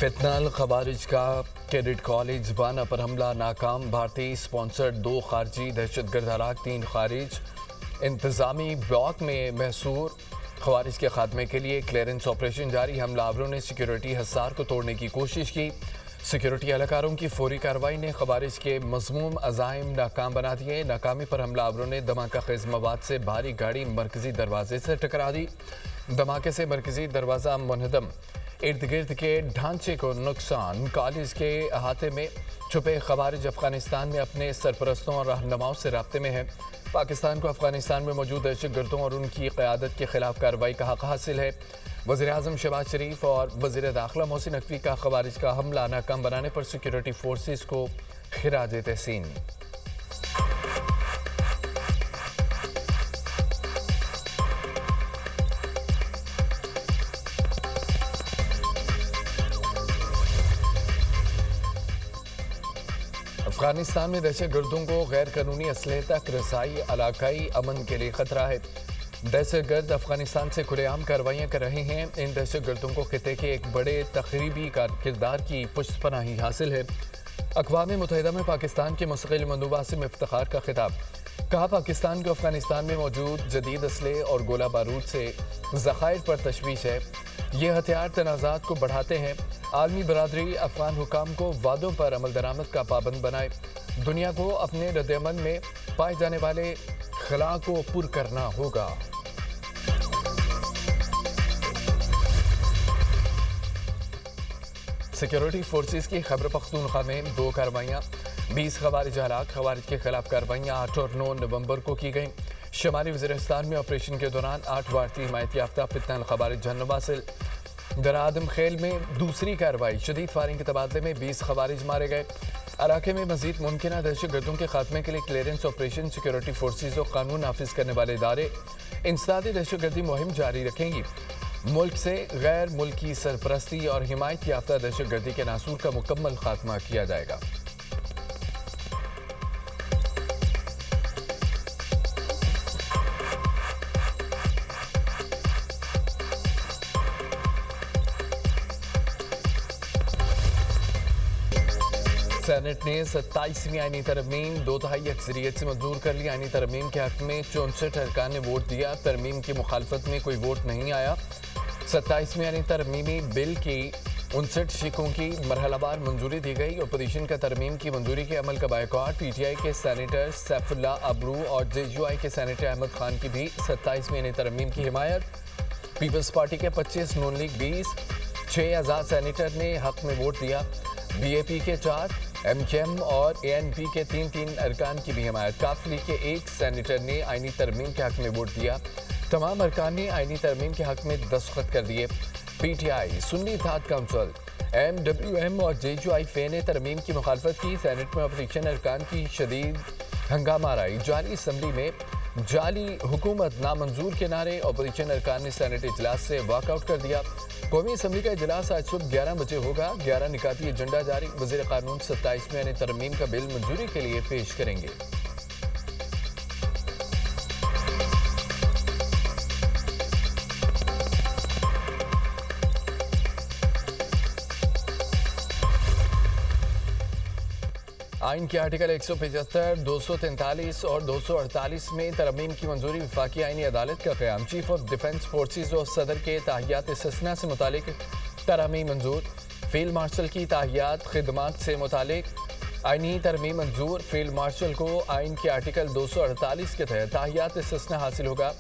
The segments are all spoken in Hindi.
फितनल खवारिज का कैडेट कॉलेज बाना पर हमला नाकाम। भारतीय स्पॉन्सर्ड 2 खारजी दहशतगर्द हलाक, 3 खारिज। इंतजामी ब्लॉक में महसूर। खवारिज के खात्मे के लिए क्लियरेंस ऑपरेशन जारी। हमलावरों ने सिक्योरिटी हसार को तोड़ने की कोशिश की। सिक्योरिटी एहलकारों की फौरी कार्रवाई ने खवारिज के मज़मूम अज़ाइम नाकाम बना दिए। नाकामी पर हमलावरों ने धमाका खेज मवाद से भारी गाड़ी मरकजी दरवाजे से टकरा दी। धमाके से मरकजी दरवाज़ा मुनहदम, इर्द गिर्द के ढांचे को नुकसान। कॉलेज के अहाते में छुपे खवारिज अफगानिस्तान में अपने सरपरस्तों और रहनुमाओं से राब्ते में है। पाकिस्तान को अफगानिस्तान में मौजूद दहशतगर्दों और उनकी क़यादत के खिलाफ कार्रवाई का हक़ हासिल है। वज़ीर-ए-आज़म शहबाज शरीफ और वज़ीर दाखिला मोहसिन नकवी का खवारिज का हमला नाकाम बनाने पर सिक्योरिटी फोर्सेस को खिराज तहसीन। अफगानिस्तान में दहशतगर्दों को गैर कानूनी असलहे तक रसाई इलाकाई अमन के लिए खतरा है। दहशतगर्द अफगानिस्तान से खुलेआम कार्रवाइयाँ कर रहे हैं। इन दहशतगर्दों को खिते के एक बड़े तखरीबी किरदार की पुष्टपनाही हासिल है। अक़वाम मुत्तहिदा में पाकिस्तान के मुस्तकिल मंदूबा से इफ्तिखार का खिताब। कहा, पाकिस्तान को अफगानिस्तान में मौजूद जदीद असले और गोला बारूद से ज़खायर पर तशवीश है। ये हथियार तनाज़ात को बढ़ाते हैं। आलमी बरादरी अफगान हुकाम को वादों पर अमल दरामद का पाबंद बनाए। दुनिया को अपने रद्द-ए-अमल में पाए जाने वाले खला को पुर करना होगा। सिक्योरिटी फोर्सेस की खैबर पख्तूनख्वा में 2 कार्रवाइयाँ। 20 खवारिज हलाक। खवारिज के खिलाफ कार्रवाइयाँ 8 और 9 नवंबर को की गई। शुमाली वज़ीरिस्तान में ऑपरेशन के दौरान 8 भारतीय हिमायत याफ्ता फितनल खवारिज जहन्नुम हासिल। दरा आदम खेल में दूसरी कार्रवाई। शदीद फायरिंग के तबादले में 20 खवारिज मारे गए। इलाके में मजीद मुमकिन दहशतगर्दों के खात्मे के लिए क्लियरेंस ऑपरेशन सिक्योरिटी फोर्सेज और कानून नाफिज करने वाले इदारे इंसदादी दहशतगर्दी मुहिम जारी रखेंगी। मुल्क से गैर मुल्की सरपरस्ती और हिमायत याफ्ता दहशतगर्दी के नासूर का मुकम्मल खात्मा किया जाएगा। सेनेट ने 27वीं आईनी तरमीम 2/3 अक्सरियत से मंजूर कर ली। आईनी तरमीम के हक में 64 अरकान ने वोट दिया। तरमीम की मुखालफत में कोई वोट नहीं आया। 27वीं आईनी तरमीमी बिल की 59 शिकों की मरहलावार मंजूरी दी गई। अपोजिशन का तरमीम की मंजूरी के अमल का बायकॉट। PTI के सेनेटर सैफुल्लाह अबरू और JUI के सेनेटर अहमद खान की भी 27वीं आईनी तरमीम की हिमायत। पीपल्स पार्टी के 25, नून लीग 20, 6 आज़ाद सेनेटर ने हक में वोट दिया। BAP के 4, MKM और ANP के 3 अरकान की भी हिमायत। काफ लीग के 1 सेनेटर ने आईनी तरमीम के हक में वोट दिया। तमाम अरकान ने आईनी तरमीम के हक में दस्तखत कर दिए। PTI, सुन्नी इत्तेहाद काउंसिल, MWM और JUI फे ने तरमीम की मुखालफत की। सेनेट में अपोजिशन अरकान की शदीद हंगामा रही। जाली असम्बली में जाली हुकूमत नामंजूर के नारे। अपोजिशन अरकान ने सेनेट इजलास से वॉकआउट कर दिया। कौमी असम्बली का इजलास आज सुबह 11 बजे होगा। 11 निकाती एजेंडा जारी। वज़ीर कानून 27वीं आईनी तरमीम का बिल मंजूरी के लिए पेश करेंगे। आइन के आर्टिकल 175, 243 और 248 में तरमीम की मंजूरी। वफाकी आईनी अदालत का क़याम। चीफ ऑफ डिफेंस फोर्सेज और सदर के ताहियात इस्तिस्ना से मुतालिक तरमीम मंजूर। फील्ड मार्शल की ताहियात खिदमात से मुतालिक आईनी तरमीम मंजूर। फील्ड मार्शल को आइन के आर्टिकल 248 के तहत ताहियात इस्तिस्ना हासिल होगा।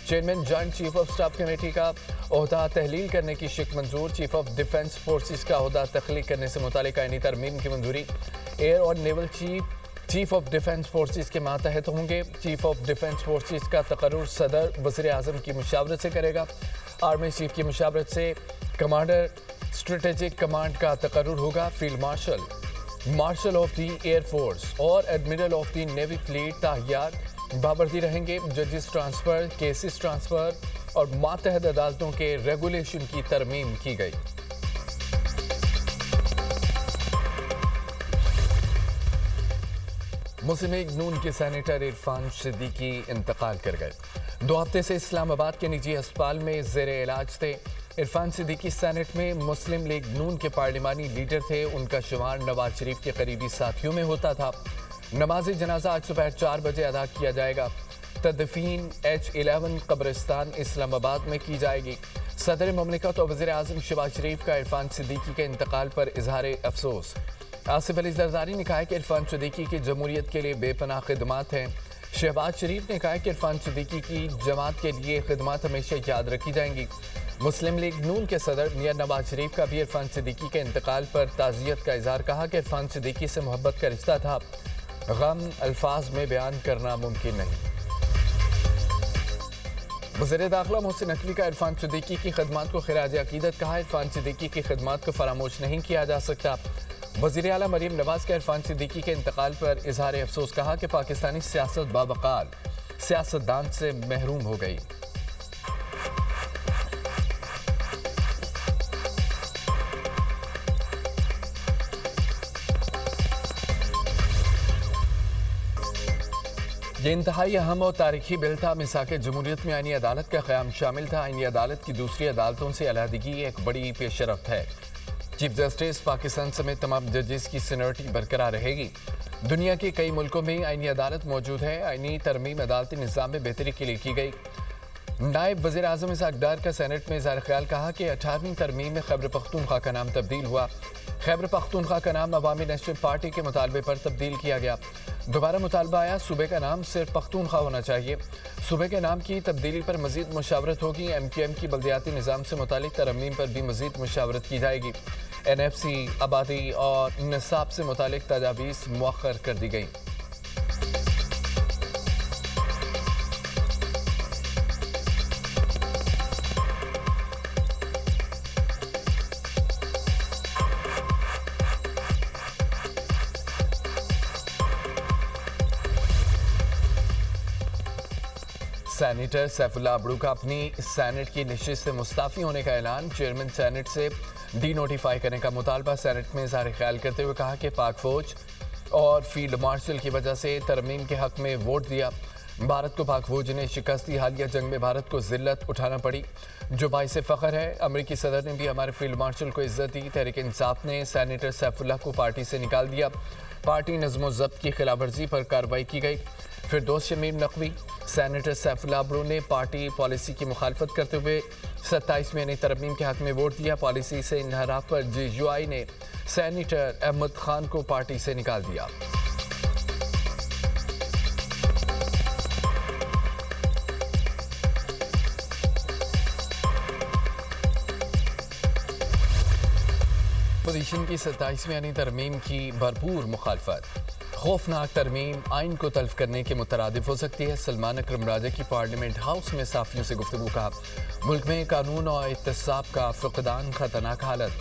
Chairman joint chief of staff committee का ओहदा तहलील करने की शिक मंजूर। चीफ ऑफ डिफेंस फोर्सेज का ओहदा तख्लीक करने से मुतालिक आईनी तरमीम की मंजूरी। एयर और naval chief of defence forces के मातहत होंगे। चीफ ऑफ डिफेंस फोर्सेज का तकर्रुर सदर वज़ीर-ए-आज़म की मुशावरत से करेगा। आर्मी चीफ की मुशावरत से कमांडर स्ट्रेटेजिक कमांड का तकर्रुर होगा। Field marshal, marshal of the air force और admiral of the navy fleet ताहियात बावर्दी रहेंगे। जजेस ट्रांसफ़र, केसेस ट्रांसफ़र और मातहत अदालतों के रेगुलेशन की तरमीम की गई। मुस्लिम लीग नून के सेनेटर इरफान सिद्दीकी इंतकाल कर गए। 2 हफ्ते से इस्लामाबाद के निजी अस्पताल में ज़ेर इलाज थे। इरफान सिद्दीकी सेनेट में मुस्लिम लीग नून के पार्लिमानी लीडर थे। उनका शुमार नवाज शरीफ के करीबी साथियों में होता था। नमाज जनाजा आज दोपहर 4 बजे अदा किया जाएगा। तदफीन H11 कब्रिस्तान इस्लामाबाद में की जाएगी। सदर मुमलिकत और वज़ीर आज़म शहबाज शरीफ का इरफान सिद्दीकी के इंतकाल पर इजहार अफसोस। आसिफ अली जरदारी ने कहा कि इरफान सिद्दीकी की जमहूरियत के लिए बेपनाह खिदमात हैं। शहबाज शरीफ ने कहा कि इरफान सिद्दीकी की जमात के लिए खिदमात हमेशा याद रखी जाएंगी। मुस्लिम लीग नून के सदर मियां नवाज शरीफ का भी इरफान सिद्दीकी के इंतकाल पर ताज़ियत का इजहार। कहा कि इरफान सिद्दीकी से मोहब्बत का रिश्ता था, गम अल्फाज में बयान करना मुमकिन नहीं। वज़ीर दाखिला मोहसिन नकवी का इरफान सिद्दीकी की खिदमात को खिराज अकीदत कहा। इरफान सिद्दीकी की खिदमात को फरामोश नहीं किया जा सकता। वज़ीर आला मरीम नवाज का इरफान सिद्दीकी के इंतकाल पर इजहार अफसोस। कहा कि पाकिस्तानी सियासत बावक़ार सियासतदान से महरूम हो गई। ये इंतहाई अहम और तारीखी बिल था। मिसाक जमहूरियत में आईनी अदालत का क़याम शामिल था। आईनी अदालत की दूसरी अदालतों से अलहदगी एक बड़ी पेशरफ्त है। चीफ जस्टिस पाकिस्तान समेत तमाम जजेस की सीनियरिटी बरकरार रहेगी। दुनिया के कई मुल्कों में आईनी अदालत मौजूद है। आईनी तरमीम अदालती निज़ाम में बेहतरी के लिए की गई। नायब वज़ीर आज़म इसहाक़ डार का सेनेट में इज़हार ख्याल। कहा कि 18वीं तरमीम में खैबर पख्तूनख्वा का नाम तब्दील हुआ। खैबर पख्तूनख्वा का नाम अवामी नेशनल पार्टी के मुतालबे पर तब्दील किया गया। दोबारा मुतालबा आया, सूबे का नाम सिर्फ पख्तूनख्वा होना चाहिए। सूबे के नाम की तब्दीली पर मजीद मुशावरत होगी। MQM की बल्दियाती निज़ाम से मुतालिक तरमीम पर भी मजीद मुशावरत की जाएगी। NFC, आबादी और निसाब से मुतालिक तजावीज़ मुअख्खर कर दी गई। सेनेटर सैफुल्लाह अब्दू का अपनी सेनेट की नशिस्त से मुस्ताफ़ी होने का ऐलान। चेयरमैन सेनेट से डी नोटिफाई करने का मुतालबा। सेनेट में इज़हार ख्याल करते हुए कहा कि पाक फौज और फील्ड मार्शल की वजह से तरमीम के हक में वोट दिया। भारत को पाक फौज ने शिकस्त दी। हालिया जंग में भारत को जिल्लत उठाना पड़ी, जो बाइस फ़ख्र है। अमरीकी सदर ने भी हमारे फील्ड मार्शल को इज्जत दी। तहरीक इंसाफ ने सेनेटर सैफुल्लाह को पार्टी से निकाल दिया। पार्टी नज़्म ज़ब्त की खिलाफ वर्जी पर कार्रवाई की गई। फिरदौस शमीम नकवी, सेनेटर सैफुल्लाह अब्दू ने पार्टी पॉलिसी की मुखालफत करते हुए 27 में नई तरमीम के हक में वोट दिया। पॉलिसी से इनहराफ पर JUI ने सेनेटर अहमद खान को पार्टी से निकाल दिया। पोजीशन की 27वीं यानी तरमीम की भरपूर मुखालफत। खौफनाक तरमीम आइन को तल्फ करने के मुतरादिफ हो सकती है। सलमान अकरम राजा की पार्लियामेंट हाउस में साफियों से गुफ्तगू। कहा मुल्क में कानून और एहतसाब का फुकदान खतरनाक हालत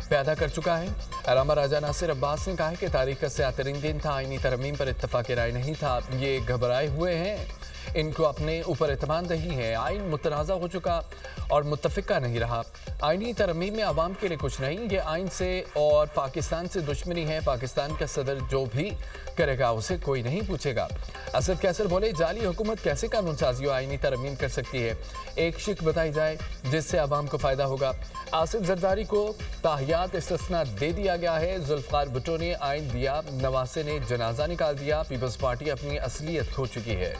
पैदा कर चुका है। अलामा राजा नासिर अब्बास ने कहा है कि तारीख का स्यातरीन दिन था। आइनी तरमीम पर इत्तफाक राय नहीं था। ये घबराए हुए हैं, इनको अपने ऊपर एतमाद नहीं है। आइन मुतनाज़ा हो चुका और मुत्तफ़िका नहीं रहा। आइनी तरमीम में आवाम के लिए कुछ नहीं, ये आइन से और पाकिस्तान से दुश्मनी है। पाकिस्तान का सदर जो भी करेगा उसे कोई नहीं पूछेगा। असद कैसर बोले, जाली हुकूमत कैसे कानून साजी और आइनी तरमीम कर सकती है। एक शिक बताई जाए जिससे आवाम को फ़ायदा होगा। आसिफ जरदारी को ताहियात इस्तिस्ना दे दिया गया है। जुल्फ़िकार भुट्टो ने आइन दिया, नवासे ने जनाजा निकाल दिया। पीपल्स पार्टी अपनी असलियत खो चुकी है।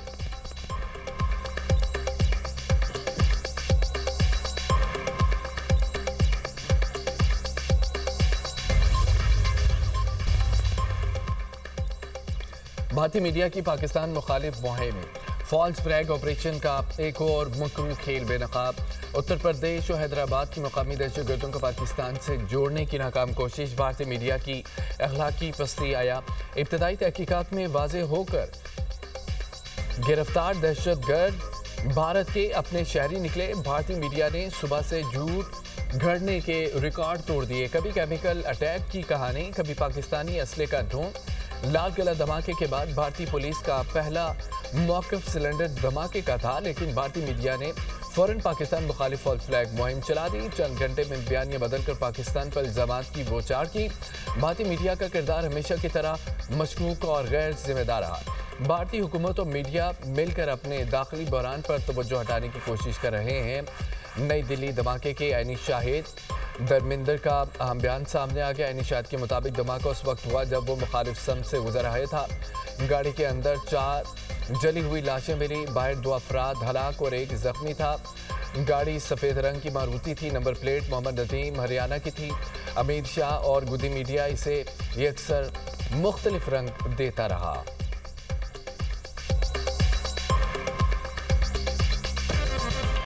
भारतीय मीडिया की पाकिस्तान मुखालिफ मुहिम में फॉल्स फ्लैग ऑपरेशन का एक और मकरू खेल बेनकाब। उत्तर प्रदेश और हैदराबाद की मकामी दहशतगर्दों को पाकिस्तान से जोड़ने की नाकाम कोशिश। भारतीय मीडिया की अखलाकी पस्ती आया। इब्तदाई तहकीकात में वाज़ेह होकर गिरफ्तार दहशतगर्द भारत के अपने शहरी निकले। भारतीय मीडिया ने सुबह से झूठ घड़ने के रिकॉर्ड तोड़ दिए। कभी केमिकल अटैक की कहानी, कभी पाकिस्तानी असले का ढोंग। लाल किला धमाके के बाद भारतीय पुलिस का पहला मौक़िफ़ सिलेंडर धमाके का था, लेकिन भारतीय मीडिया ने फौरन पाकिस्तान मुखालिफ फॉल्स फ्लैग मुहिम चला दी। चंद घंटे में बयानियां बदलकर पाकिस्तान पर इल्ज़ामात की बौछार की। भारतीय मीडिया का किरदार हमेशा की तरह मशकूक और गैर जिम्मेदार रहा। भारतीय हुकूमत और मीडिया मिलकर अपने दाखिली बहरान पर तवज्जो हटाने की कोशिश कर रहे हैं। नई दिल्ली धमाके के ऐनी शाहिद धर्मेंद्र का अहम बयान सामने आ गया। ऐनी शाहिद के मुताबिक धमाका उस वक्त हुआ जब वो मुखालिफ सम से गुजर रहा था। गाड़ी के अंदर 4 जली हुई लाशें मिली, बाहर 2 अफराद हलाक और 1 जख्मी था। गाड़ी सफ़ेद रंग की मारुति थी, नंबर प्लेट मोहम्मद नदीम हरियाणा की थी। अमित शाह और गुदी मीडिया इसे यकसर मुख्तलिफ रंग देता रहा।